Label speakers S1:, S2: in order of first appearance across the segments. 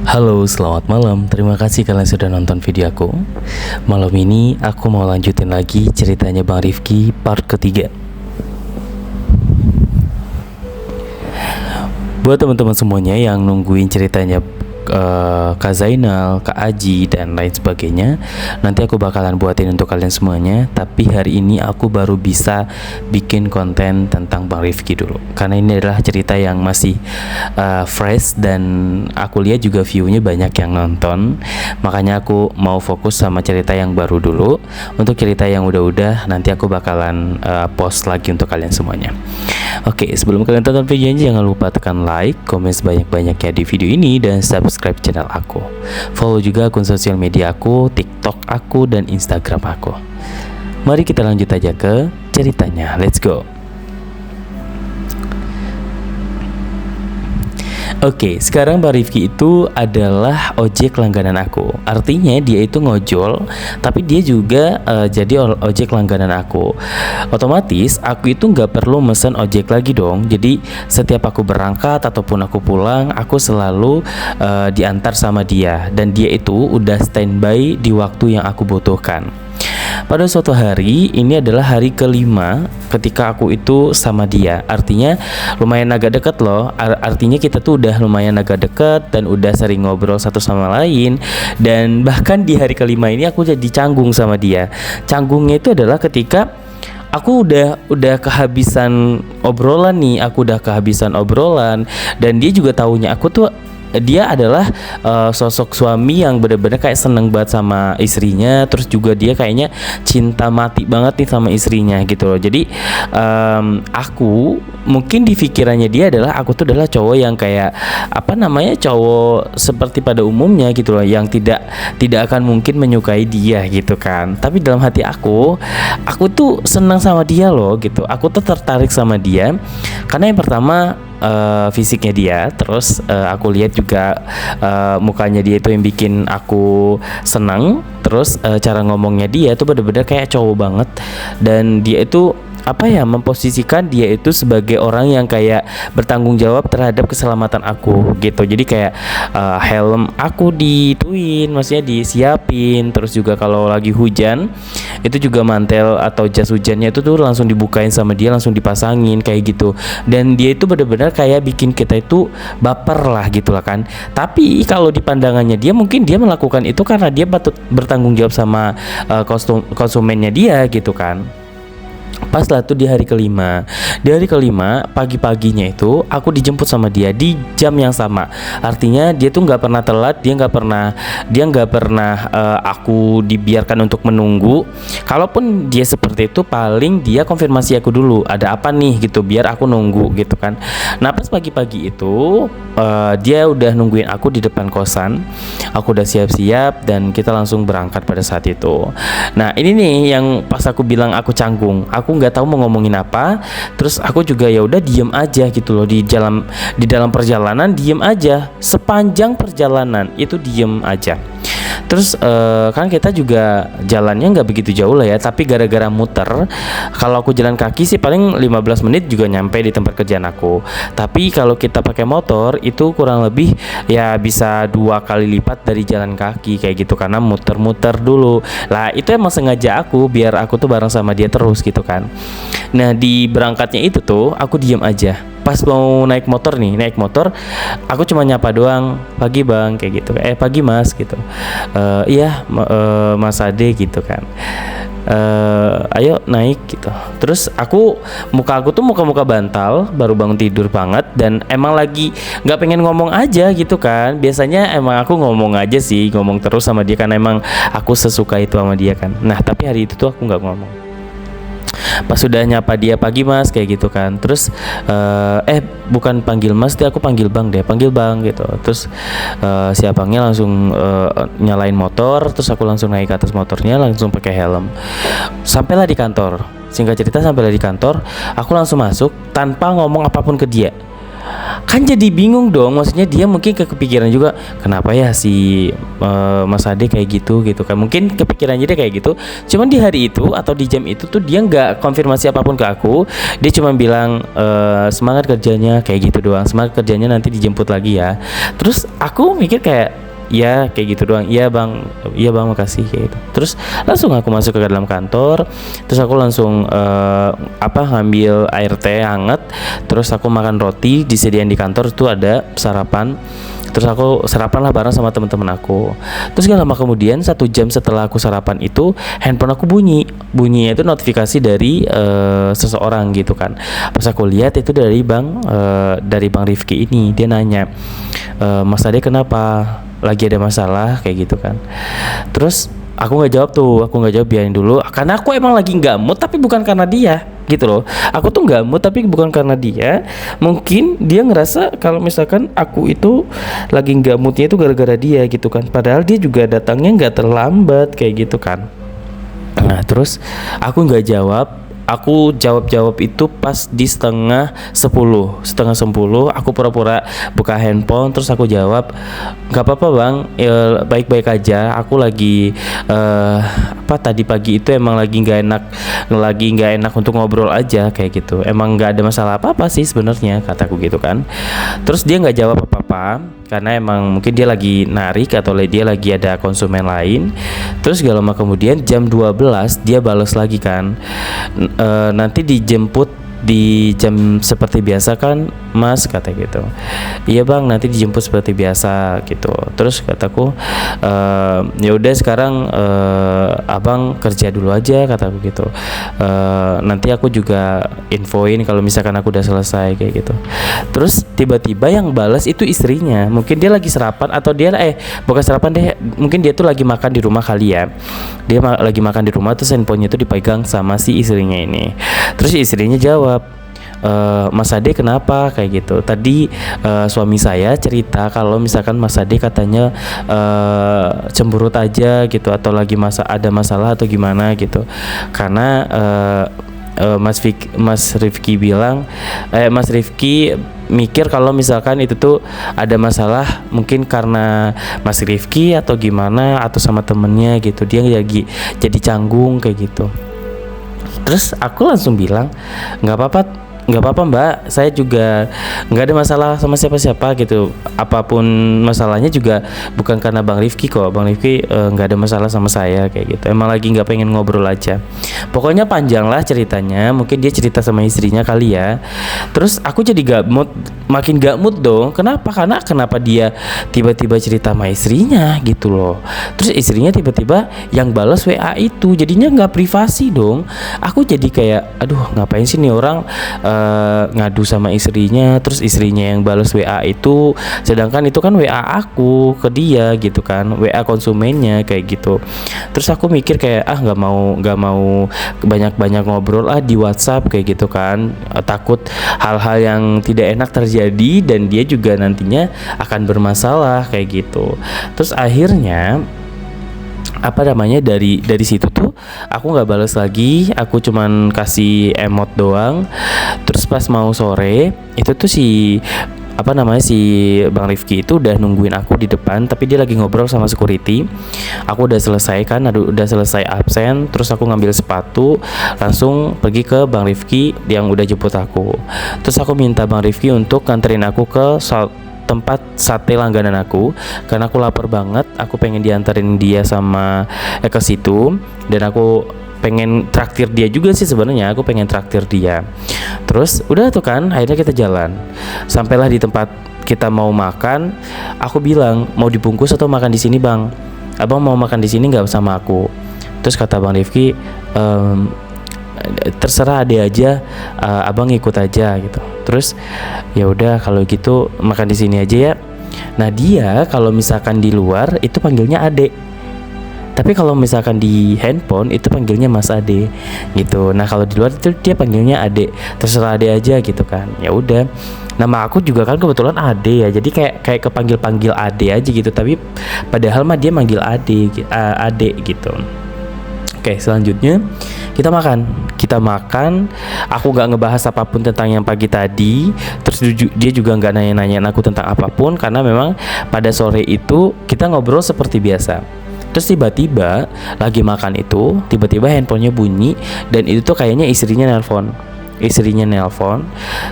S1: Halo, selamat malam. Terima kasih kalian sudah nonton video aku. Malam ini aku mau lanjutin lagi ceritanya Bang Rifki part ketiga. Buat teman-teman semuanya yang nungguin ceritanya Kak Zainal, Kak Aji, dan lain sebagainya, nanti aku bakalan buatin untuk kalian semuanya. Tapi hari ini aku baru bisa bikin konten tentang Bang Rifki dulu, karena ini adalah cerita yang masih fresh dan aku lihat juga viewnya banyak yang nonton. Makanya aku mau fokus sama cerita yang baru dulu. Untuk cerita yang udah-udah nanti aku bakalan post lagi untuk kalian semuanya. Oke, sebelum kalian tonton videonya, jangan lupa tekan like, komen sebanyak-banyaknya di video ini, dan subscribe channel aku. Follow juga akun sosial media aku, TikTok aku, dan Instagram aku. Mari kita lanjut aja ke ceritanya. Let's go. Oke, sekarang Bang Rifki itu adalah ojek langganan aku. Artinya dia itu ngojol, tapi dia juga jadi ojek langganan aku. Otomatis aku itu nggak perlu mesen ojek lagi dong. Jadi setiap aku berangkat ataupun aku pulang, aku selalu diantar sama dia. Dan dia itu udah standby di waktu yang aku butuhkan. Pada suatu hari, ini adalah hari kelima ketika aku itu sama dia. Artinya lumayan agak deket loh. Artinya kita tuh udah lumayan agak deket dan udah sering ngobrol satu sama lain. Dan bahkan di hari kelima ini aku jadi canggung sama dia. Canggungnya itu adalah ketika aku udah kehabisan obrolan nih. Aku udah kehabisan obrolan, dan dia juga taunya aku tuh, dia adalah sosok suami yang benar-benar kayak seneng banget sama istrinya. Terus juga dia kayaknya cinta mati banget nih sama istrinya gitu loh. Jadi aku mungkin di pikirannya dia adalah aku tuh adalah cowok yang kayak cowok seperti pada umumnya gitu loh, yang tidak akan mungkin menyukai dia gitu kan. Tapi dalam hati aku tuh senang sama dia loh gitu. Aku tuh tertarik sama dia karena yang pertama fisiknya dia, terus aku lihat juga mukanya dia itu yang bikin aku senang. Terus cara ngomongnya dia itu benar-benar kayak cowok banget, dan dia itu memposisikan dia itu sebagai orang yang kayak bertanggung jawab terhadap keselamatan aku gitu. Jadi kayak helm aku dituin, maksudnya disiapin. Terus juga kalau lagi hujan itu juga mantel atau jas hujannya itu tuh langsung dibukain sama dia, langsung dipasangin kayak gitu. Dan dia itu benar-benar kayak bikin kita itu baper lah gitu lah kan. Tapi kalau di pandangannya dia, mungkin dia melakukan itu karena dia patut bertanggung jawab sama konsumennya dia gitu kan. Pas lah tuh di hari kelima. Di hari kelima pagi-paginya itu aku dijemput sama dia di jam yang sama. Artinya dia tuh nggak pernah telat, dia nggak pernah aku dibiarkan untuk menunggu. Kalaupun dia seperti itu, paling dia konfirmasi aku dulu, ada apa nih gitu, biar aku nunggu gitu kan. Nah pas pagi-pagi itu dia udah nungguin aku di depan kosan. Aku udah siap-siap dan kita langsung berangkat pada saat itu. Nah ini nih yang pas aku bilang aku canggung. Aku nggak tahu mau ngomongin apa. Terus aku juga ya udah diem aja gitu loh, di dalam perjalanan diem aja, sepanjang perjalanan itu diem aja. Terus kan kita juga jalannya nggak begitu jauh lah ya, tapi gara-gara muter, kalau aku jalan kaki sih paling 15 menit juga nyampe di tempat kerjaan aku. Tapi kalau kita pakai motor itu kurang lebih ya bisa 2 kali lipat dari jalan kaki kayak gitu, karena muter-muter dulu. Lah itu emang sengaja aku biar aku tuh bareng sama dia terus gitu kan. Nah di berangkatnya itu tuh aku diem aja. Pas mau naik motor, aku cuma nyapa doang, pagi bang, kayak gitu, pagi mas gitu, iya mas Ade gitu kan, ayo naik gitu. Terus muka aku tuh muka bantal, baru bangun tidur banget, dan emang lagi nggak pengen ngomong aja gitu kan. Biasanya emang aku ngomong aja sih, ngomong terus sama dia, karena emang aku sesuka itu sama dia kan. Nah tapi hari itu tuh aku nggak ngomong. Pas sudah nyapa dia, pagi mas, kayak gitu kan. Terus bukan panggil mas deh, aku panggil bang gitu. Terus si abangnya langsung nyalain motor. Terus aku langsung naik ke atas motornya, langsung pakai helm. Sampailah di kantor. Singkat cerita, sampailah di kantor, aku langsung masuk tanpa ngomong apapun ke dia. kan jadi bingung dong, maksudnya dia mungkin kepikiran juga kenapa ya si Mas Ade kayak gitu kan, mungkin kepikirannya dia kayak gitu. Cuman di hari itu atau di jam itu tuh dia nggak konfirmasi apapun ke aku, dia cuma bilang semangat kerjanya kayak gitu doang, semangat kerjanya nanti dijemput lagi ya. Terus aku mikir kayak ya kayak gitu doang, iya bang makasih kayak gitu. Terus langsung aku masuk ke dalam kantor, terus aku langsung ngambil air teh hangat, terus aku makan roti disediain di kantor, itu ada sarapan. Terus aku sarapan lah bareng sama teman-teman aku. Terus gak lama kemudian 1 jam setelah aku sarapan itu handphone aku bunyinya itu notifikasi dari seseorang gitu kan. Pas aku lihat itu dari bang Rifki ini, dia nanya, Mas Ade kenapa, lagi ada masalah kayak gitu kan. Terus aku nggak jawab, biarin dulu, karena aku emang lagi nggak mood, tapi bukan karena dia gitu loh. Aku tuh nggak mood tapi bukan karena dia. Mungkin dia ngerasa kalau misalkan aku itu lagi nggak moodnya itu gara-gara dia gitu kan, padahal dia juga datangnya nggak terlambat kayak gitu kan. Nah terus aku nggak jawab. Aku jawab itu pas di setengah 10 aku pura-pura buka handphone, terus aku jawab, nggak apa-apa bang, baik-baik aja, aku lagi tadi pagi itu emang lagi nggak enak untuk ngobrol aja kayak gitu, emang nggak ada masalah apa-apa sih sebenarnya, kataku gitu kan. Terus dia nggak jawab apa-apa karena emang mungkin dia lagi narik atau dia lagi ada konsumen lain. Terus gak lama kemudian jam 12 dia balas lagi kan, nanti dijemput di jam seperti biasa kan mas, kata gitu. Iya bang, nanti dijemput seperti biasa gitu. Terus kataku, ya udah sekarang abang kerja dulu aja, kataku gitu. Nanti aku juga infoin kalau misalkan aku udah selesai kayak gitu. Terus tiba-tiba yang balas itu istrinya. Mungkin dia lagi sarapan atau dia bukan sarapan deh, mungkin dia tuh lagi makan di rumah kali ya. Dia lagi makan di rumah, terus handphonenya tuh dipegang sama si istrinya ini. Terus istrinya jawab, Mas Ade kenapa kayak gitu. Tadi suami saya cerita kalau misalkan Mas Ade katanya cemberut aja gitu, atau lagi ada masalah atau gimana gitu. Karena Mas Rifki bilang, Mas Rifki mikir kalau misalkan itu tuh ada masalah mungkin karena Mas Rifki atau gimana, atau sama temennya gitu, dia lagi jadi canggung kayak gitu. Terus aku langsung bilang, nggak apa-apa mbak, saya juga nggak ada masalah sama siapa-siapa gitu. Apapun masalahnya juga bukan karena Bang Rifki kok. Bang Rifki nggak ada masalah sama saya kayak gitu. Emang lagi nggak pengen ngobrol aja. Pokoknya panjang lah ceritanya. Mungkin dia cerita sama istrinya kali ya. Terus aku jadi makin gak mood dong. Kenapa dia tiba-tiba cerita sama istrinya gitu loh. Terus istrinya tiba-tiba yang balas WA itu, jadinya nggak privasi dong. Aku jadi kayak, aduh ngapain sih nih orang ngadu sama istrinya, terus istrinya yang balas WA itu, sedangkan itu kan WA aku ke dia gitu kan, WA konsumennya kayak gitu. Terus aku mikir kayak nggak mau banyak ngobrol di WhatsApp kayak gitu kan, takut hal-hal yang tidak enak terjadi dan dia juga nantinya akan bermasalah kayak gitu. Terus akhirnya dari situ tuh aku nggak balas lagi, aku cuman kasih emot doang. Terus pas mau sore itu tuh si Bang Rifki itu udah nungguin aku di depan, tapi dia lagi ngobrol sama security. Aku udah selesai absen, terus aku ngambil sepatu langsung pergi ke Bang Rifki yang udah jemput aku. Terus aku minta Bang Rifki untuk nganterin aku ke tempat sate langganan aku, karena aku lapar banget. Aku pengen diantarin dia sama ke situ, dan aku pengen traktir dia juga sih sebenarnya. Aku pengen traktir dia. Terus udah tuh kan, akhirnya kita jalan. Sampailah di tempat kita mau makan. Aku bilang, mau dibungkus atau makan di sini bang? Abang mau makan di sini nggak sama aku? Terus kata Bang Rifki, terserah ade aja, abang ikut aja gitu. Terus ya udah kalau gitu makan di sini aja ya. Nah dia kalau misalkan di luar itu panggilnya Ade, tapi kalau misalkan di handphone itu panggilnya Mas Ade gitu. Nah kalau di luar itu dia panggilnya Ade, terserah Ade aja gitu kan. Ya udah, nama aku juga kan kebetulan Ade ya, jadi kayak kepanggil Ade aja gitu. Tapi padahal mah dia manggil Ade gitu. Oke, selanjutnya kita makan. Aku nggak ngebahas apapun tentang yang pagi tadi. Terus dia juga nggak nanya-nanyain aku tentang apapun, karena memang pada sore itu kita ngobrol seperti biasa. Terus tiba-tiba lagi makan itu, tiba-tiba handphonenya bunyi, dan itu tuh kayaknya istrinya nelpon.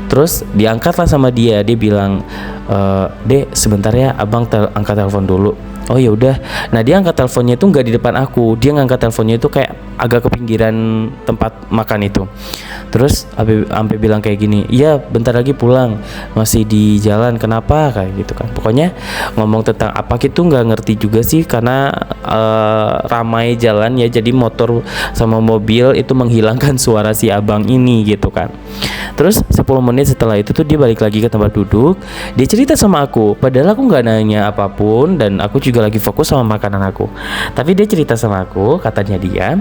S1: Terus diangkatlah sama dia. Dia bilang, "Dek, sebentar ya, abang angkat telepon dulu." Oh ya udah. Nah, dia angkat teleponnya itu nggak di depan aku. Dia ngangkat teleponnya itu kayak agak ke pinggiran tempat makan itu. Terus sampai bilang kayak gini, "Iya, bentar lagi pulang. Masih di jalan. Kenapa?" Kayak gitu kan. Pokoknya ngomong tentang apa gitu nggak ngerti juga sih, karena ramai jalan ya. Jadi motor sama mobil itu menghilangkan suara si abang ini gitu kan. Terus 10 menit setelah itu tuh dia balik lagi ke tempat duduk. Dia cerita sama aku, padahal aku nggak nanya apapun dan aku juga lagi fokus sama makanan aku. Tapi dia cerita sama aku, katanya dia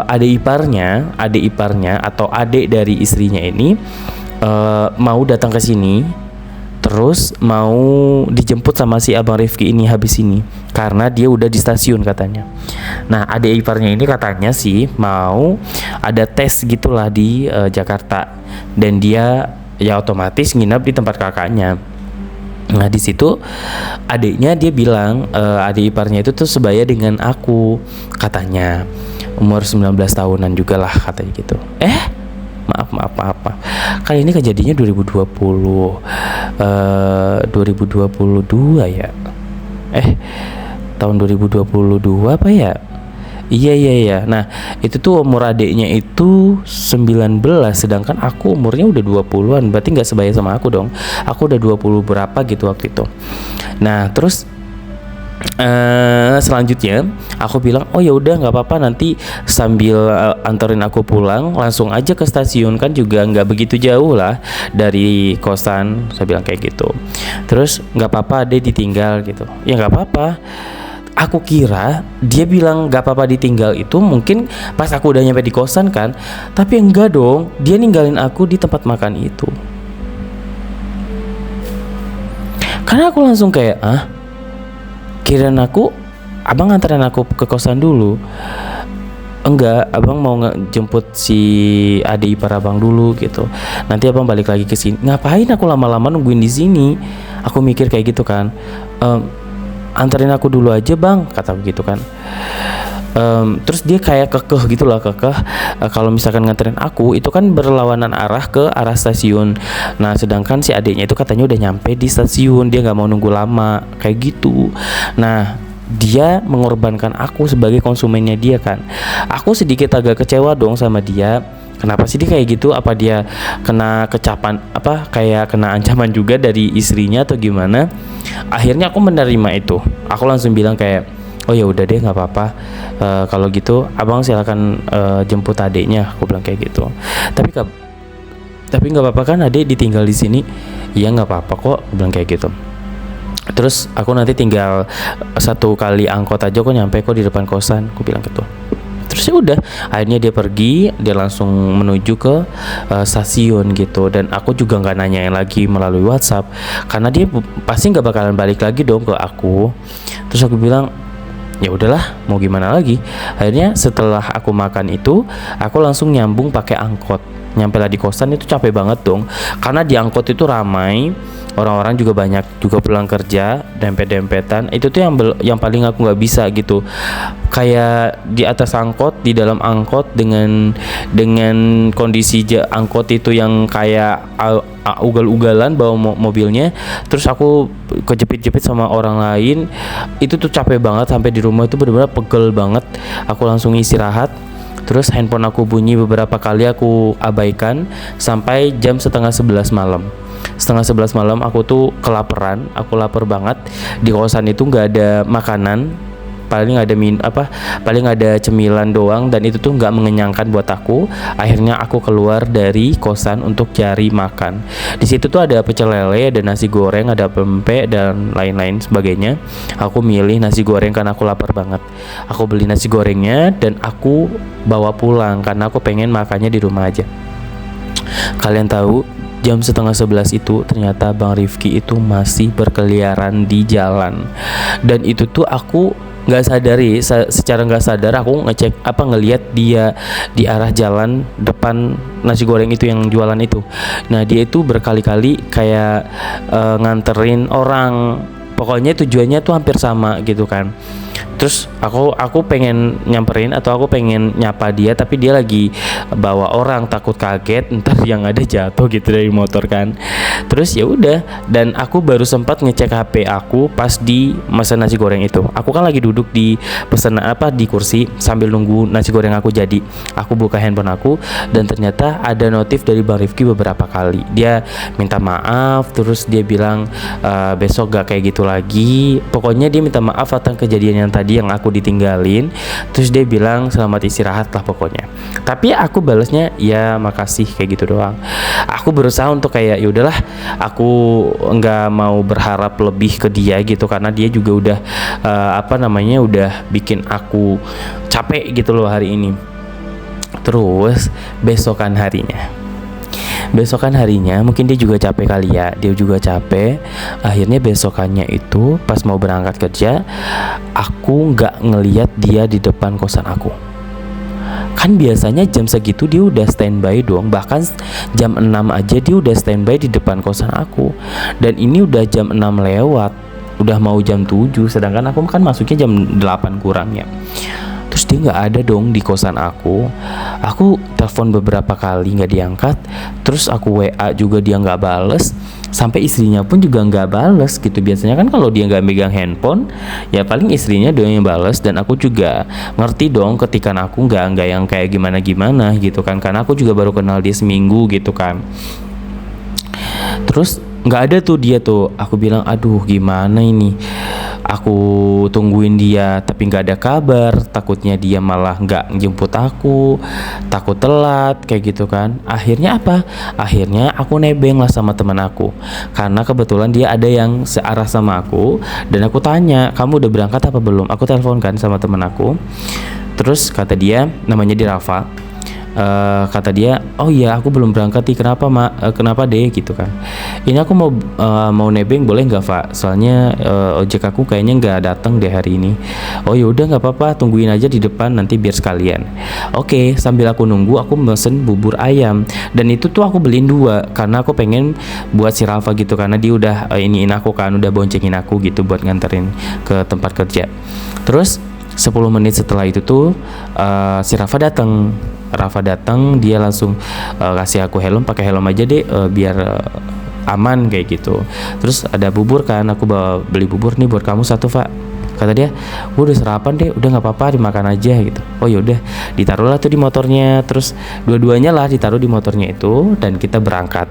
S1: adik iparnya atau adik dari istrinya ini mau datang ke sini, terus mau dijemput sama si abang Rifki ini habis ini, karena dia udah di stasiun katanya. Nah, adik iparnya ini katanya sih mau ada tes gitulah di Jakarta, dan dia ya otomatis nginap di tempat kakaknya. Nah, di situ adiknya dia bilang, adik iparnya itu tuh sebaya dengan aku katanya, umur 19 tahunan juga lah katanya gitu. Maaf. Kali ini kejadiannya 2022 ya. Tahun 2022 apa ya? Iya. Nah, itu tuh umur adiknya itu 19, sedangkan aku umurnya udah 20-an. Berarti nggak sebaya sama aku dong. Aku udah 20 berapa gitu waktu itu. Nah, terus selanjutnya aku bilang, "Oh ya udah nggak apa-apa, nanti sambil anterin aku pulang langsung aja ke stasiun, kan juga nggak begitu jauh lah dari kosan." Saya bilang kayak gitu. Terus nggak apa-apa deh ditinggal gitu. Ya nggak apa-apa. Aku kira dia bilang gak apa-apa ditinggal itu mungkin pas aku udah nyampe di kosan kan. Tapi enggak dong, dia ninggalin aku di tempat makan itu. Karena aku langsung kayak, kirain aku abang nganterin aku ke kosan dulu. Enggak, abang mau jemput si adik ipar abang dulu gitu. Nanti abang balik lagi ke sini. Ngapain aku lama-lama nungguin di sini? Aku mikir kayak gitu kan. Anterin aku dulu aja bang, kata begitu kan. Terus dia kayak kekeh kalau misalkan nganterin aku itu kan berlawanan arah ke arah stasiun. Nah, sedangkan si adiknya itu katanya udah nyampe di stasiun, dia nggak mau nunggu lama kayak gitu. Nah, dia mengorbankan aku sebagai konsumennya dia kan. Aku sedikit agak kecewa dong sama dia. Kenapa sih dia kayak gitu? Apa dia kena kecapan, kayak kena ancaman juga dari istrinya atau gimana? Akhirnya aku menerima itu. Aku langsung bilang kayak, "Oh ya udah deh, nggak apa-apa. Kalau gitu abang silakan jemput adiknya." Aku bilang kayak gitu. Tapi nggak apa-apa kan adik ditinggal di sini? Iya nggak apa-apa kok. Aku bilang kayak gitu. Terus aku nanti tinggal 1 kali angkot aja kok nyampe kok di depan kosan. Aku bilang gitu. Terus ya udah, akhirnya dia pergi, dia langsung menuju ke stasiun gitu. Dan aku juga nggak nanyain lagi melalui WhatsApp, karena dia pasti nggak bakalan balik lagi dong ke aku. Terus aku bilang, ya udahlah, mau gimana lagi. Akhirnya setelah aku makan itu, aku langsung nyambung pakai angkot. Nyampe lah di kosan itu capek banget dong, karena di angkot itu ramai, orang-orang juga banyak juga pulang kerja, dempet-dempetan. Itu tuh yang paling aku nggak bisa gitu. Kayak di atas angkot, di dalam angkot dengan kondisi angkot itu yang kayak ugal-ugalan bawa mobilnya. Terus aku kejepit-jepit sama orang lain. Itu tuh capek banget, sampai di rumah itu benar-benar pegel banget. Aku langsung istirahat. Terus handphone aku bunyi beberapa kali, aku abaikan sampai jam setengah 11 malam. Setengah 11 malam aku tuh kelaparan, aku lapar banget. Di kosan itu nggak ada makanan, paling ada cemilan doang, dan itu tuh nggak mengenyangkan buat aku. Akhirnya aku keluar dari kosan untuk cari makan. Di situ tuh ada pecel lele, ada nasi goreng, ada pempek dan lain-lain sebagainya. Aku milih nasi goreng karena aku lapar banget. Aku beli nasi gorengnya dan aku bawa pulang karena aku pengen makannya di rumah aja. Kalian tahu, jam setengah 11 itu ternyata Bang Rifki itu masih berkeliaran di jalan. Dan itu tuh aku nggak sadari, secara nggak sadar aku ngelihat dia di arah jalan depan nasi goreng itu yang jualan itu. Nah dia itu berkali-kali kayak nganterin orang, pokoknya tujuannya tuh hampir sama gitu kan. Terus aku pengen nyamperin atau aku pengen nyapa dia, tapi dia lagi bawa orang, takut kaget ntar yang ada jatuh gitu dari motor kan. Terus ya udah, dan aku baru sempat ngecek HP aku pas di mesen nasi goreng itu. Aku kan lagi duduk di di kursi sambil nunggu nasi goreng aku jadi. Aku buka handphone aku dan ternyata ada notif dari Bang Rifki beberapa kali. Dia minta maaf, terus dia bilang besok gak kayak gitu lagi. Pokoknya dia minta maaf atas kejadian yang tadi yang aku ditinggalin. Terus dia bilang selamat istirahat lah pokoknya. Tapi aku balasnya ya makasih, kayak gitu doang. Aku berusaha untuk kayak ya udahlah, aku nggak mau berharap lebih ke dia gitu, karena dia juga udah udah bikin aku capek gitu loh hari ini. Terus besokan harinya mungkin dia juga capek kali ya, dia juga capek. Akhirnya besokannya itu pas mau berangkat kerja, aku nggak ngeliat dia di depan kosan aku. Kan biasanya jam segitu dia udah standby dong, bahkan jam 6 aja dia udah standby di depan kosan aku. Dan ini udah jam 6 lewat, udah mau jam 7, sedangkan aku kan masuknya jam 8 kurang ya. Terus dia nggak ada dong di kosan aku. Aku telepon beberapa kali nggak diangkat. Terus aku WA juga dia nggak bales. Sampai istrinya pun juga nggak bales gitu. Biasanya kan kalau dia nggak megang handphone, ya paling istrinya doang yang bales. Dan aku juga ngerti dong ketika aku nggak yang kayak gimana gitu kan. Karena aku juga baru kenal dia seminggu gitu kan. Terus nggak ada tuh dia tuh. Aku bilang aduh gimana ini, aku tungguin dia tapi nggak ada kabar. Takutnya dia malah nggak jemput aku, takut telat kayak gitu kan. Akhirnya aku nebeng lah sama teman aku, karena kebetulan dia ada yang searah sama aku. Dan aku tanya, kamu udah berangkat apa belum? Aku telepon kan sama teman aku. Terus kata dia, namanya di Rafa, kata dia, oh iya aku belum berangkat nih, kenapa deh gitu kan. Ini aku mau nebeng boleh nggak Pak, soalnya ojek aku kayaknya nggak datang deh hari ini. Oh yaudah nggak apa-apa, tungguin aja di depan nanti biar sekalian. Oke, sambil aku nunggu aku mesen bubur ayam, dan itu tuh aku beliin 2 karena aku pengen buat si Rafa gitu, karena dia udah iniin aku kan, udah boncengin aku gitu buat nganterin ke tempat kerja. Terus 10 menit setelah itu tuh si Rafa datang, dia langsung kasih aku helm, pakai helm aja deh biar aman kayak gitu. Terus ada bubur kan, aku beli bubur nih buat kamu 1 Pak. Kata dia, udah sarapan deh, udah nggak apa-apa dimakan aja gitu. Oh yaudah, ditaruhlah tuh di motornya. Terus dua-duanya lah ditaruh di motornya itu, dan kita berangkat.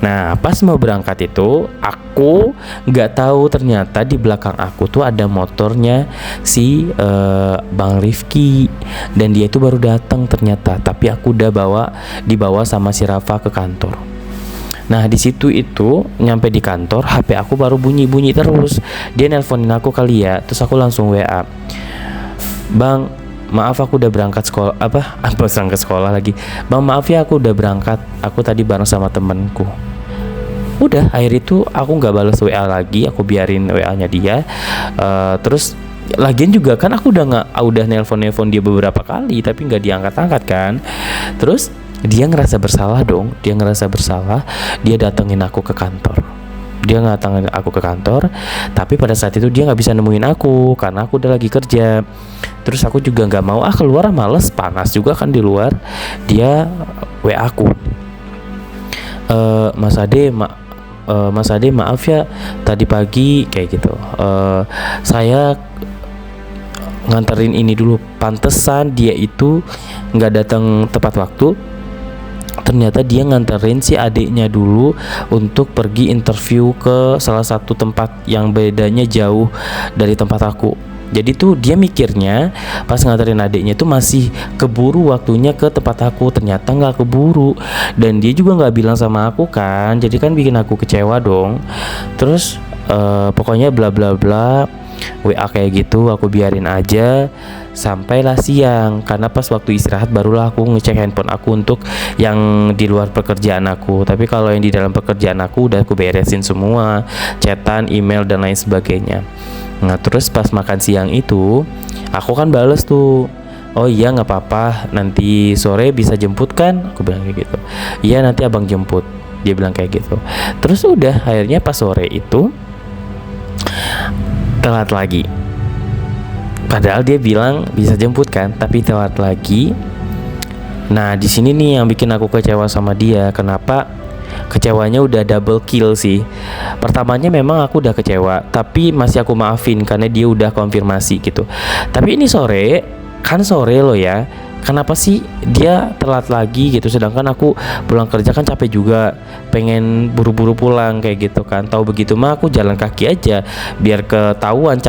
S1: Nah pas mau berangkat itu, aku nggak tahu ternyata di belakang aku tuh ada motornya si Bang Rifki, dan dia itu baru datang ternyata. Tapi aku udah dibawa sama si Rafa ke kantor. Nah di situ itu nyampe di kantor, HP aku baru bunyi terus. Dia nelponin aku kali ya. Terus aku langsung WA, Bang maaf aku udah berangkat sekolah, berangkat sekolah lagi. Bang maaf ya aku udah berangkat, aku tadi bareng sama temenku. Udah, akhir itu aku nggak balas WA lagi, aku biarin WA-nya dia. Terus lagian juga kan aku udah nelpon dia beberapa kali tapi nggak diangkat kan. Terus dia ngerasa bersalah dong, dia datengin aku ke kantor. Tapi pada saat itu dia nggak bisa nemuin aku karena aku udah lagi kerja. Terus aku juga nggak mau keluar, males, panas juga kan di luar. Dia WA aku, Mas Ade maaf ya tadi pagi kayak gitu, saya nganterin ini dulu. Pantesan dia itu nggak datang tepat waktu. Ternyata dia nganterin si adiknya dulu untuk pergi interview ke salah satu tempat yang bedanya jauh dari tempat aku. Jadi tuh dia mikirnya pas nganterin adiknya tuh masih keburu waktunya ke tempat aku. Ternyata nggak keburu, dan dia juga nggak bilang sama aku kan. Jadi kan bikin aku kecewa dong. Terus pokoknya bla bla bla WA kayak gitu, aku biarin aja. Sampailah siang, karena pas waktu istirahat barulah aku ngecek handphone aku untuk yang di luar pekerjaan aku. Tapi kalau yang di dalam pekerjaan aku udah aku beresin semua, chatan, email dan lain sebagainya. Nah terus pas makan siang itu aku kan bales tuh, oh iya nggak apa-apa, nanti sore bisa jemput kan? Aku bilang kayak gitu. Iya nanti abang jemput, dia bilang kayak gitu. Terus udah akhirnya pas sore itu telat lagi. Padahal dia bilang bisa jemput kan, tapi telat lagi. Nah di sini nih yang bikin aku kecewa sama dia. Kenapa? Kecewanya udah double kill sih. Pertamanya memang aku udah kecewa, tapi masih aku maafin karena dia udah konfirmasi gitu. Tapi ini sore, kan sore loh ya, kenapa sih dia telat lagi gitu, sedangkan aku pulang kerja kan capek juga, pengen buru-buru pulang kayak gitu kan. Tahu begitu mah aku jalan kaki aja biar ketahuan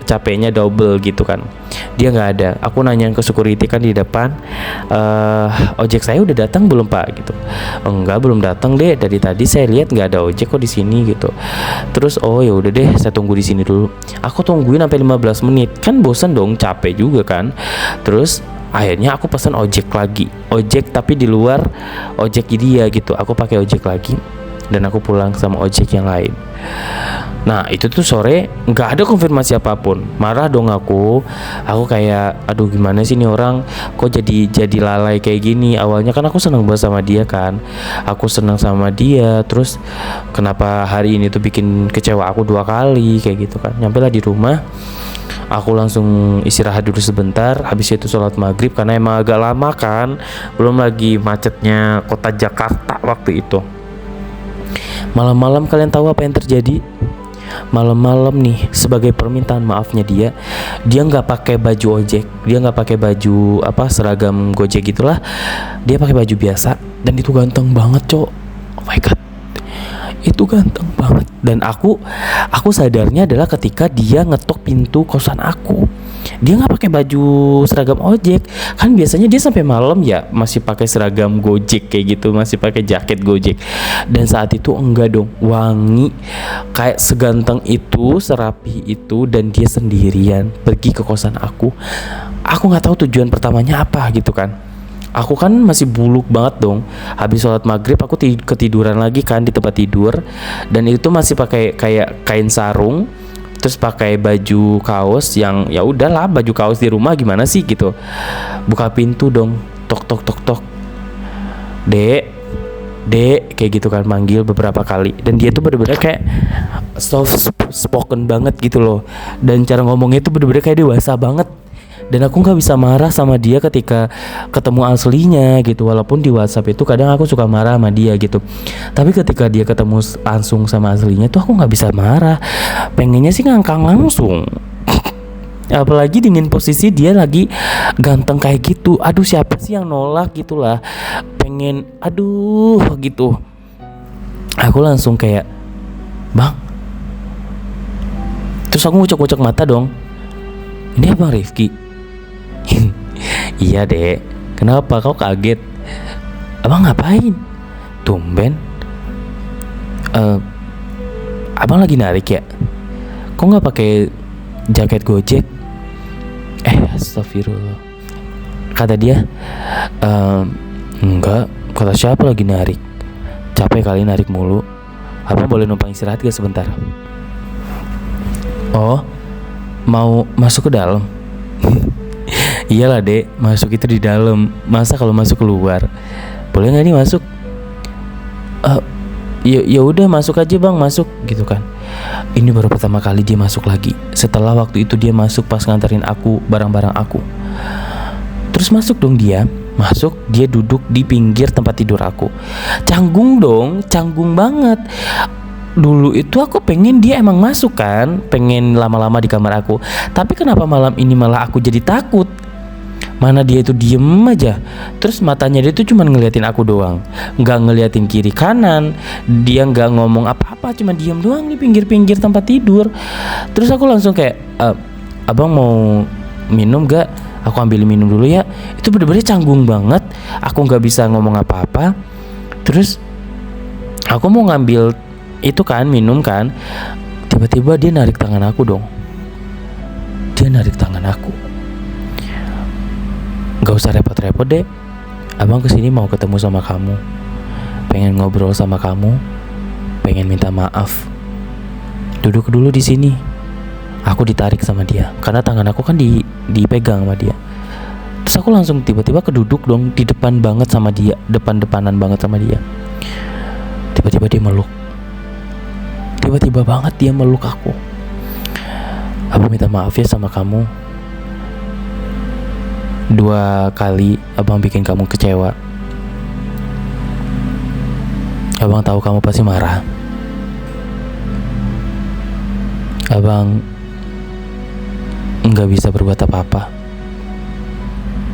S1: capeknya double gitu kan. Dia nggak ada. Aku nanyain ke security kan di depan, ojek saya udah datang belum pak gitu. Enggak, belum datang deh, dari tadi saya lihat nggak ada ojek kok di sini gitu. Terus oh ya udah deh, saya tunggu di sini dulu. Aku tungguin sampai 15 menit kan, bosan dong, capek juga kan. Terus akhirnya aku pesan ojek lagi, ojek tapi di luar ojek dia gitu. Aku pakai ojek lagi dan aku pulang sama ojek yang lain. Nah itu tuh sore nggak ada konfirmasi apapun. Marah dong aku kayak aduh gimana sih nih orang kok jadi lalai kayak gini. Awalnya kan aku seneng banget sama dia kan, aku seneng sama dia, terus kenapa hari ini tuh bikin kecewa aku 2 kali kayak gitu kan. Nyampe lah di rumah, aku langsung istirahat dulu sebentar. Habis itu sholat maghrib karena emang agak lama kan, belum lagi macetnya kota Jakarta waktu itu. Malam-malam kalian tahu apa yang terjadi? Malam-malam nih, sebagai permintaan maafnya dia nggak pakai baju ojek, dia nggak pakai baju seragam Gojek gitulah, dia pakai baju biasa dan itu ganteng banget cok. Oh my god, itu ganteng banget. Dan aku sadarnya adalah ketika dia ngetok pintu kosan aku. Dia nggak pakai baju seragam ojek kan, biasanya dia sampai malam ya masih pakai seragam Gojek kayak gitu, masih pakai jaket Gojek. Dan saat itu enggak dong, wangi kayak seganteng itu, serapi itu, dan dia sendirian pergi ke kosan aku. Aku nggak tahu tujuan pertamanya apa gitu kan. Aku kan masih buluk banget dong. Habis sholat maghrib aku ketiduran lagi kan di tempat tidur, dan itu masih pakai kayak kain sarung, terus pakai baju kaos yang ya udahlah, baju kaos di rumah gimana sih gitu. Buka pintu dong, tok tok tok tok, dek kayak gitu kan, manggil beberapa kali. Dan dia tuh bener-bener kayak soft spoken banget gitu loh, dan cara ngomongnya tuh bener-bener kayak dewasa banget. Dan aku nggak bisa marah sama dia ketika ketemu aslinya gitu, walaupun di WhatsApp itu kadang aku suka marah sama dia gitu. Tapi ketika dia ketemu langsung sama aslinya tuh aku nggak bisa marah, pengennya sih ngangkang langsung. Apalagi dengan posisi dia lagi ganteng kayak gitu. Aduh siapa sih yang nolak gitulah, pengen aduh gitu. Aku langsung kayak bang, terus aku ngucek-ngucek mata dong, ini abang Rifki. Iya dek, kenapa kau kaget? Abang ngapain? Tumben. Abang lagi narik ya? Kok nggak pakai jaket Gojek? Astagfirullah. Kata dia, enggak. Kata siapa lagi narik? Capek kali narik mulu. Abang boleh numpang istirahat gak sebentar? Oh, mau masuk ke dalam? Iyalah dek, masuk itu di dalam. Masa kalau masuk keluar? Boleh nggak nih masuk? Ya udah masuk aja bang, masuk gitu kan. Ini baru pertama kali dia masuk lagi setelah waktu itu dia masuk pas nganterin aku barang-barang aku. Terus masuk dong dia, duduk di pinggir tempat tidur aku. Canggung dong, canggung banget. Dulu itu aku pengen dia emang masuk kan, pengen lama-lama di kamar aku. Tapi kenapa malam ini malah aku jadi takut? Mana dia itu diem aja, terus matanya dia tuh cuma ngeliatin aku doang, nggak ngeliatin kiri kanan. Dia nggak ngomong apa-apa, cuma diem doang di pinggir-pinggir tempat tidur. Terus aku langsung kayak, abang mau minum gak? Aku ambil minum dulu ya. Itu bener-bener canggung banget, aku nggak bisa ngomong apa-apa. Terus aku mau ngambil itu kan, minum kan, tiba-tiba dia narik tangan aku dong. Dia narik tangan aku. Gak usah repot-repot deh, abang kesini mau ketemu sama kamu, pengen ngobrol sama kamu, pengen minta maaf. Duduk dulu di sini. Aku ditarik sama dia karena tangan aku kan dipegang sama dia. Terus aku langsung tiba-tiba keduduk dong di depan banget sama dia, depan-depanan banget sama dia. Tiba-tiba dia meluk. Tiba-tiba banget dia meluk aku. Abang minta maaf ya sama kamu. 2 kali abang bikin kamu kecewa. Abang tahu kamu pasti marah. Abang nggak bisa berbuat apa-apa.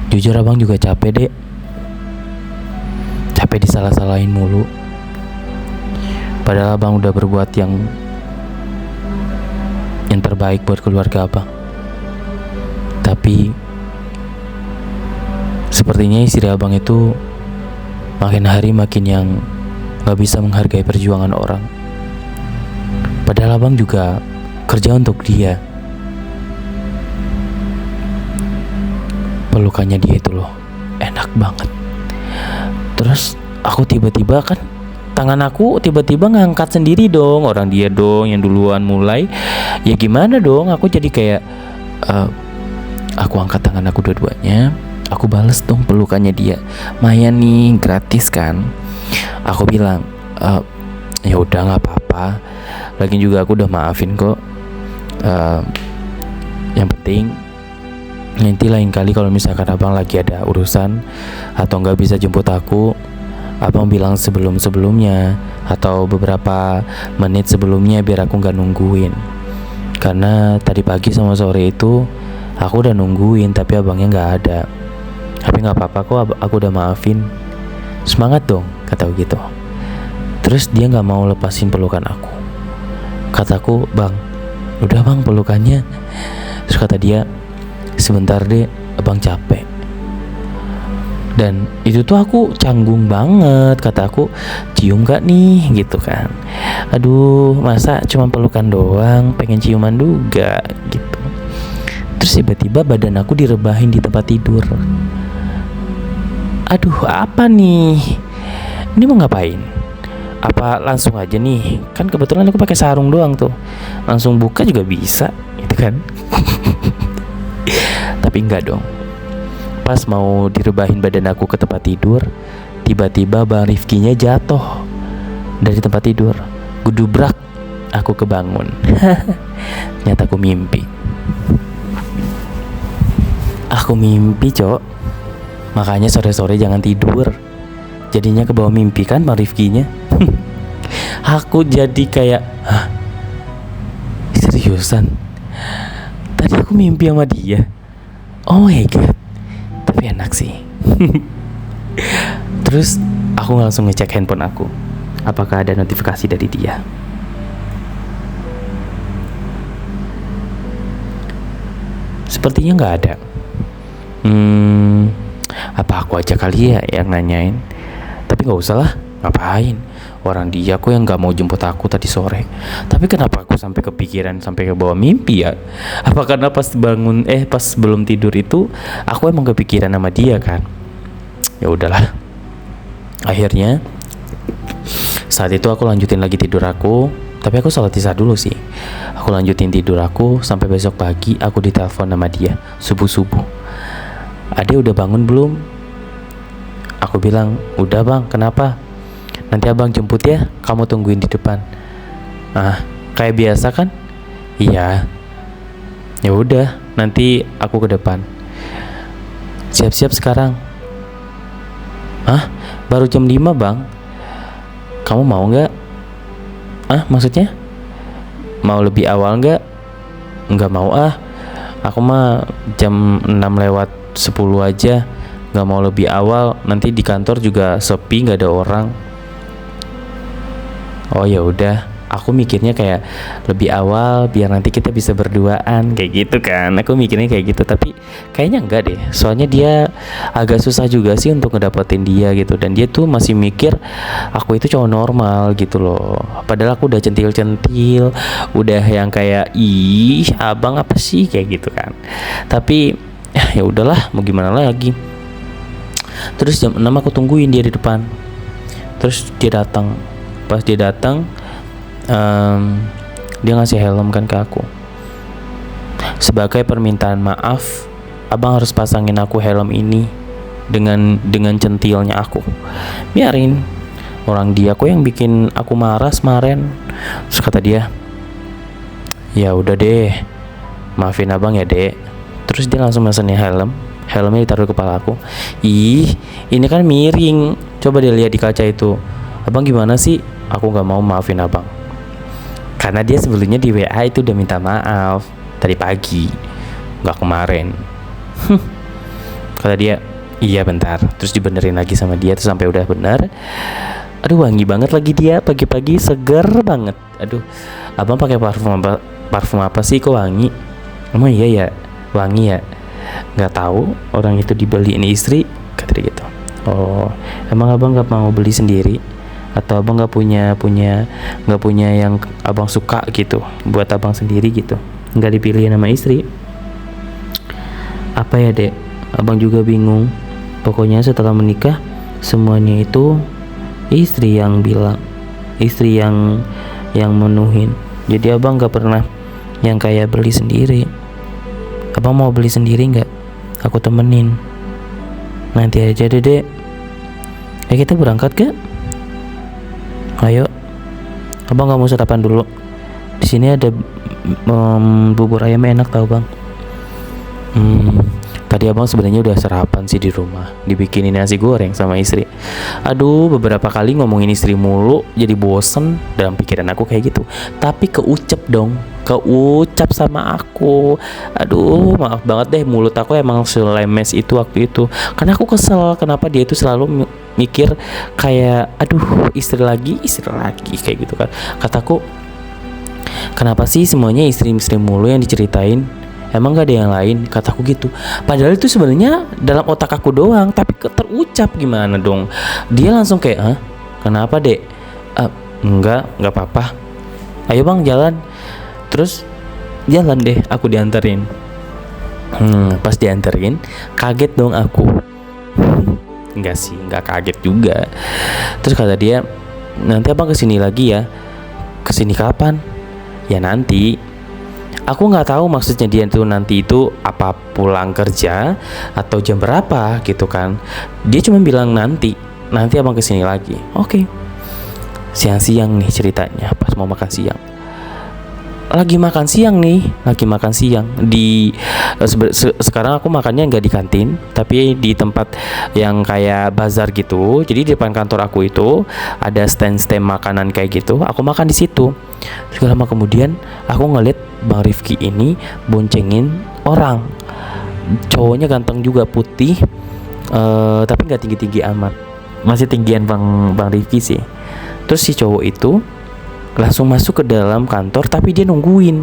S1: Jujur abang juga capek dek. Capek disalah-salahin mulu. Padahal abang udah berbuat yang terbaik buat keluarga abang. Tapi sepertinya istri abang itu makin hari makin yang gak bisa menghargai perjuangan orang. Padahal abang juga kerja untuk dia. Pelukannya dia itu loh enak banget. Terus aku tiba-tiba kan, tangan aku tiba-tiba ngangkat sendiri dong. Orang dia dong yang duluan mulai. Ya gimana dong, aku jadi kayak aku angkat tangan aku dua-duanya. Aku bales dong pelukannya dia. Mayan nih, gratis kan. Aku bilang, ya udah nggak apa-apa. Lagi juga aku udah maafin kok. Yang penting nanti lain kali kalau misalkan abang lagi ada urusan atau nggak bisa jemput aku, abang bilang sebelumnya atau beberapa menit sebelumnya biar aku nggak nungguin. Karena tadi pagi sama sore itu aku udah nungguin tapi abangnya nggak ada. Tapi nggak apa-apa kok, aku udah maafin. Semangat dong, kataku gitu. Terus dia nggak mau lepasin pelukan aku. Kataku, bang, udah bang pelukannya. Terus kata dia, sebentar deh, abang capek. Dan itu tuh aku canggung banget. Kata aku, cium gak nih gitu kan. Aduh, masa cuma pelukan doang, pengen ciuman juga gitu. Terus tiba-tiba badan aku direbahin di tempat tidur. Aduh, apa nih? Ini mau ngapain? Apa langsung aja nih? Kan kebetulan aku pakai sarung doang tuh. Langsung buka juga bisa, gitu kan? Tapi enggak dong. Pas mau direbahin badan aku ke tempat tidur, tiba-tiba Bang Rifkinya jatuh dari tempat tidur. Gudubrak, aku kebangun. Nyata aku mimpi. Aku mimpi, cok. Makanya sore-sore jangan tidur. Jadinya ke bawah mimpi kan Bang Rifkinya. Aku jadi kayak, hah? Seriusan? Tadi aku mimpi sama dia. Oh my god. Tapi enak sih. Terus aku langsung ngecek handphone aku, apakah ada notifikasi dari dia. Sepertinya nggak ada. Apa aku aja kali ya yang nanyain? Tapi nggak usah lah, ngapain? Orang dia aku yang nggak mau jemput aku tadi sore. Tapi kenapa aku sampai kepikiran sampai ke bawah mimpi ya? Apa karena pas bangun pas belum tidur itu aku emang kepikiran sama dia kan? Ya udahlah. Akhirnya saat itu aku lanjutin lagi tidur aku. Tapi aku sholat isya dulu sih. Aku lanjutin tidur aku sampai besok pagi aku ditelepon sama dia subuh-subuh. Ade udah bangun belum? Aku bilang, udah bang, kenapa? Nanti abang jemput ya, kamu tungguin di depan. Ah, kayak biasa kan? Iya. Ya udah, nanti aku ke depan. Siap-siap sekarang. Ah, baru jam 5 bang. Kamu mau gak? Ah, maksudnya? Mau lebih awal gak? Nggak mau ah. Aku mah jam 6 lewat 10 aja. Nggak mau lebih awal, nanti di kantor juga sepi, nggak ada orang. Oh ya udah, aku mikirnya kayak lebih awal biar nanti kita bisa berduaan kayak gitu kan. Aku mikirnya kayak gitu, tapi kayaknya enggak deh. Soalnya dia agak susah juga sih untuk ngedapetin dia gitu. Dan dia tuh masih mikir aku itu cowok normal gitu loh. Padahal aku udah centil-centil, udah yang kayak ih abang apa sih kayak gitu kan. Tapi ya udahlah, mau gimana lagi. Terus jam 6 aku tungguin dia di depan. Terus dia datang. Pas dia datang, dia ngasih helm kan ke aku. Sebagai permintaan maaf, abang harus pasangin aku helm ini dengan centilnya aku. Biarin, orang dia kok yang bikin aku marah kemarin. Terus kata dia, ya udah deh, maafin abang ya dek. Terus dia langsung mesenin helmnya ditaruh di kepala aku. Ih, ini kan miring, coba dia lihat di kaca itu. Abang gimana sih? Aku gak mau maafin abang, karena dia sebelumnya di WA itu udah minta maaf tadi pagi, gak kemarin. Kata dia, iya bentar. Terus dibenerin lagi sama dia, terus sampai udah bener. Aduh, wangi banget lagi dia, pagi-pagi seger banget. Aduh, abang pakai parfum apa sih kok wangi? Emang iya ya, wangi ya? Nggak tahu, orang itu dibeliin istri, kata dia gitu. Oh, emang abang nggak mau beli sendiri? Atau abang nggak punya yang abang suka gitu, buat abang sendiri gitu? Nggak dipilih nama istri? Apa ya dek? Abang juga bingung. Pokoknya setelah menikah, semuanya itu istri yang bilang, istri yang menuhin. Jadi abang nggak pernah yang kayak beli sendiri. Abang mau beli sendiri nggak? Aku temenin. Nanti aja dek. Kita berangkat ke? Ayo. Abang nggak mau sarapan dulu. Di sini ada bubur ayam enak tau bang. Tadi abang sebenarnya udah sarapan sih di rumah, dibikinin nasi goreng sama istri. Aduh, beberapa kali ngomongin istri mulu, jadi bosen dalam pikiran aku kayak gitu. Tapi keucap sama aku. Aduh, maaf banget deh, mulut aku emang selemes itu waktu itu. Karena aku kesel kenapa dia itu selalu mikir kayak, aduh istri lagi kayak gitu kan. Kataku, kenapa sih semuanya istri mulu yang diceritain? Emang gak ada yang lain? Kataku gitu. Padahal itu sebenarnya dalam otak aku doang, tapi terucap gimana dong? Dia langsung kayak, hah? Kenapa dek? Enggak apa-apa. Ayo bang jalan. Terus jalan deh, aku dianterin. Pas dianterin, kaget dong aku. Enggak sih, enggak kaget juga. Terus kata dia, nanti abang kesini lagi ya. Kesini kapan? Ya nanti. Aku nggak tahu maksudnya dia tuh nanti itu apa, pulang kerja atau jam berapa gitu kan. Dia cuma bilang nanti abang kesini lagi. Oke. Siang-siang nih ceritanya, pas mau makan siang. Lagi makan siang di sekarang aku makannya nggak di kantin, tapi di tempat yang kayak bazar gitu. Jadi di depan kantor aku itu ada stand makanan kayak gitu. Aku makan di situ. Terus lama kemudian aku ngeliat Bang Rifki ini boncengin orang. Cowoknya ganteng juga, putih, tapi nggak tinggi amat, masih tinggian Bang Rifki sih. Terus si cowok itu langsung masuk ke dalam kantor, tapi dia nungguin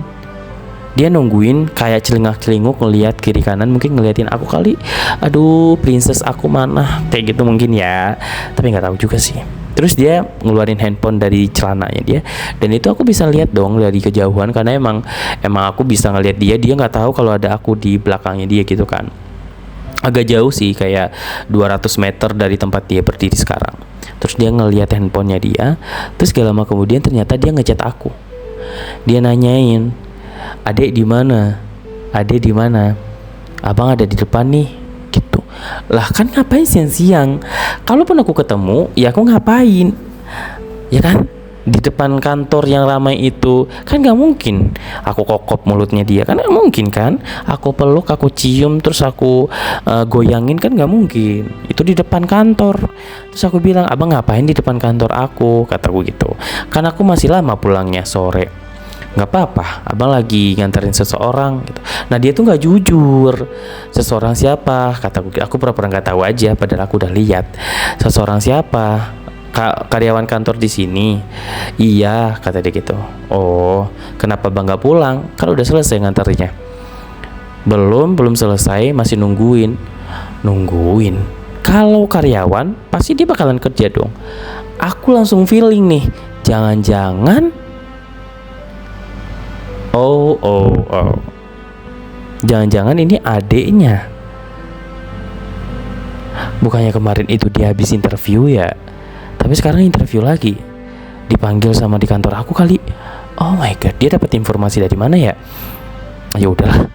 S1: kayak celingak-celinguk ngelihat kiri kanan, mungkin ngeliatin aku kali. Aduh, princess aku mana, kayak gitu mungkin ya, tapi nggak tahu juga sih. Terus dia ngeluarin handphone dari celananya dia, dan itu aku bisa lihat dong dari kejauhan, karena emang aku bisa ngelihat dia nggak tahu kalau ada aku di belakangnya dia gitu kan. Agak jauh sih, kayak 200 meter dari tempat dia berdiri sekarang. Terus dia ngelihat handphonenya dia. Terus gak lama kemudian ternyata dia ngechat aku. Dia nanyain, adek di mana? Abang ada di depan nih, gitu. Lah kan ngapain siang-siang? Kalaupun aku ketemu, ya aku ngapain? Ya kan? Di depan kantor yang ramai itu kan gak mungkin aku kokop mulutnya dia, kan gak mungkin kan. Aku peluk, aku cium, terus aku goyangin, kan gak mungkin. Itu di depan kantor. Terus aku bilang, abang ngapain di depan kantor aku? Kataku gitu. Kan aku masih lama pulangnya, sore. Gak apa-apa, abang lagi nganterin seseorang gitu. Nah dia tuh gak jujur. Seseorang siapa? Kataku, aku pura-pura gak tahu aja, padahal aku udah lihat. Seseorang siapa? Karyawan kantor di sini. Iya, kata dia gitu. Oh, kenapa bang gak pulang? Kan udah selesai nganternya. Belum selesai, masih nungguin. Kalau karyawan pasti dia bakalan kerja dong. Aku langsung feeling nih, jangan-jangan jangan-jangan ini adeknya. Bukannya kemarin itu dia habis interview ya, tapi sekarang interview lagi, dipanggil sama di kantor aku kali. Oh my god, dia dapat informasi dari mana ya? Ya udahlah,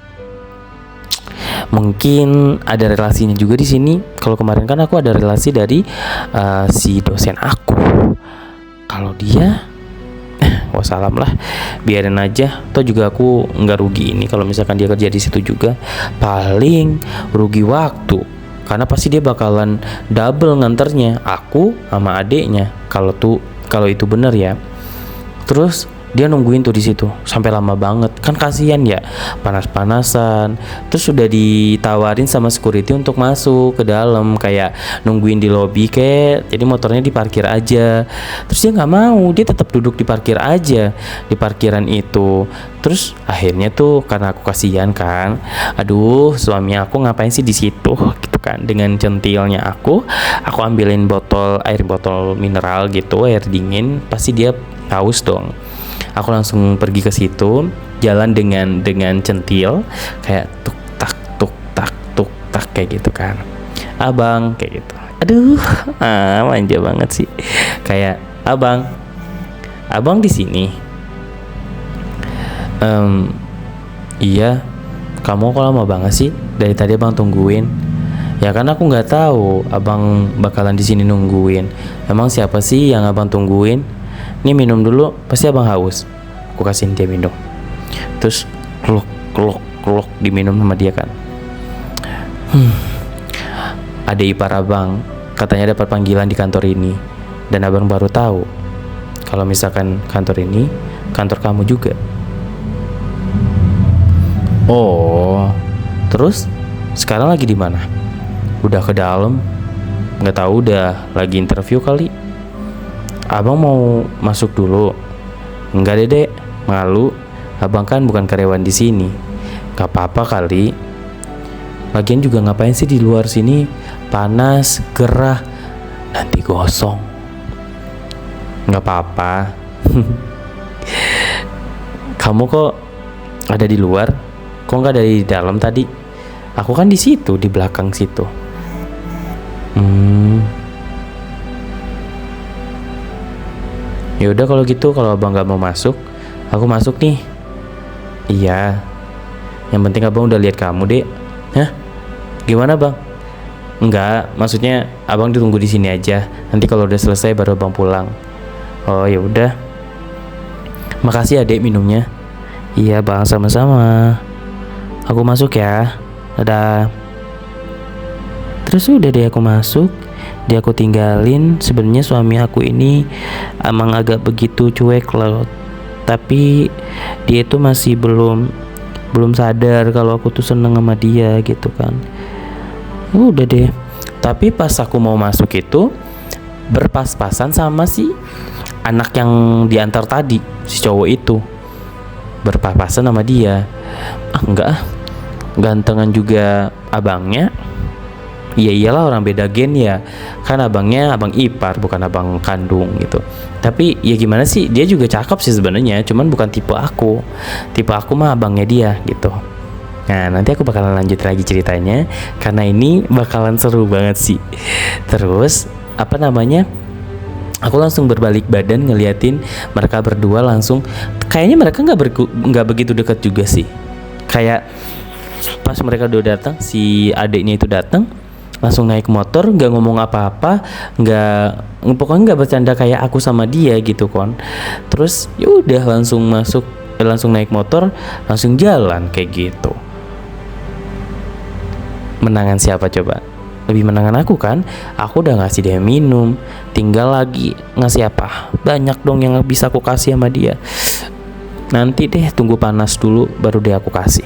S1: Mungkin ada relasinya juga di sini. Kalau kemarin kan aku ada relasi dari si dosen aku. Kalau dia wassalam lah, biarin aja. Toh juga aku nggak rugi ini kalau misalkan dia kerja di situ juga. Paling rugi waktu, karena pasti dia bakalan double nganternya, aku sama adeknya. Kalau itu bener ya. Terus dia nungguin tuh di situ sampai lama banget, kan kasihan ya, panas-panasan. Terus sudah ditawarin sama security untuk masuk ke dalam, kayak nungguin di lobi kayak, jadi motornya diparkir aja. Terus dia nggak mau, dia tetap duduk di parkir aja, di parkiran itu. Terus akhirnya tuh karena aku kasihan kan, aduh suami aku ngapain sih di situ gitu kan. Dengan centilnya aku ambilin botol mineral gitu, air dingin, pasti dia haus dong. Aku langsung pergi ke situ, jalan dengan centil, kayak tuk tak kayak gitu kan. Abang kayak gitu. Aduh, manja banget sih. Kayak abang di sini. Iya, kamu kok lama banget sih? Dari tadi abang tungguin. Ya kan aku nggak tahu abang bakalan di sini nungguin. Emang siapa sih yang abang tungguin? Nih minum dulu, pasti abang haus. Aku kasihin dia minum. Terus klok diminum sama dia kan. Ada ipar abang, katanya dapat panggilan di kantor ini. Dan abang baru tahu kalau misalkan kantor ini kantor kamu juga. Oh, terus sekarang lagi di mana? Udah ke dalam? Nggak tahu, udah lagi interview kali. Abang mau masuk dulu? Enggak Dek, malu. Abang kan bukan karyawan di sini. Gak apa-apa kali. Lagian juga ngapain sih di luar sini? Panas, gerah, nanti gosong. Gak apa-apa. Kamu kok ada di luar? Kok nggak dari dalam tadi? Aku kan di situ, di belakang situ. Ya udah kalau gitu, kalau abang nggak mau masuk, aku masuk nih. Iya. Yang penting abang udah lihat kamu, Dek. Hah? Gimana, Bang? Enggak, maksudnya abang ditunggu di sini aja. Nanti kalau udah selesai baru abang pulang. Oh, ya udah. Makasih, Adek, minumnya. Iya, Bang, sama-sama. Aku masuk ya. Dadah. Terus udah deh aku masuk. Dia aku tinggalin. Sebenarnya suami aku ini emang agak begitu cuek loh, tapi dia itu masih belum sadar kalau aku tuh seneng sama dia gitu kan. Udah deh. Tapi pas aku mau masuk itu berpas-pasan sama si anak yang diantar tadi, si cowok itu berpas-pasan sama dia. Enggak, gantengan juga abangnya. Iya iyalah, orang beda gen ya. Kan abangnya abang ipar, bukan abang kandung gitu. Tapi ya gimana sih, dia juga cakep sih sebenarnya, cuman bukan tipe aku. Tipe aku mah abangnya dia gitu. Nah, nanti aku bakalan lanjut lagi ceritanya, karena ini bakalan seru banget sih. Terus apa namanya, aku langsung berbalik badan ngeliatin mereka berdua. Langsung kayaknya mereka nggak begitu dekat juga sih. Kayak pas mereka udah datang, si adiknya itu datang, langsung naik motor, nggak ngomong apa-apa, pokoknya nggak bercanda kayak aku sama dia gitu kan. Terus ya udah langsung masuk, langsung naik motor, langsung jalan kayak gitu. Menangan siapa coba? Lebih menangan aku kan? Aku udah ngasih dia minum, tinggal lagi ngasih apa? Banyak dong yang bisa aku kasih sama dia. Nanti deh, tunggu panas dulu baru deh aku kasih.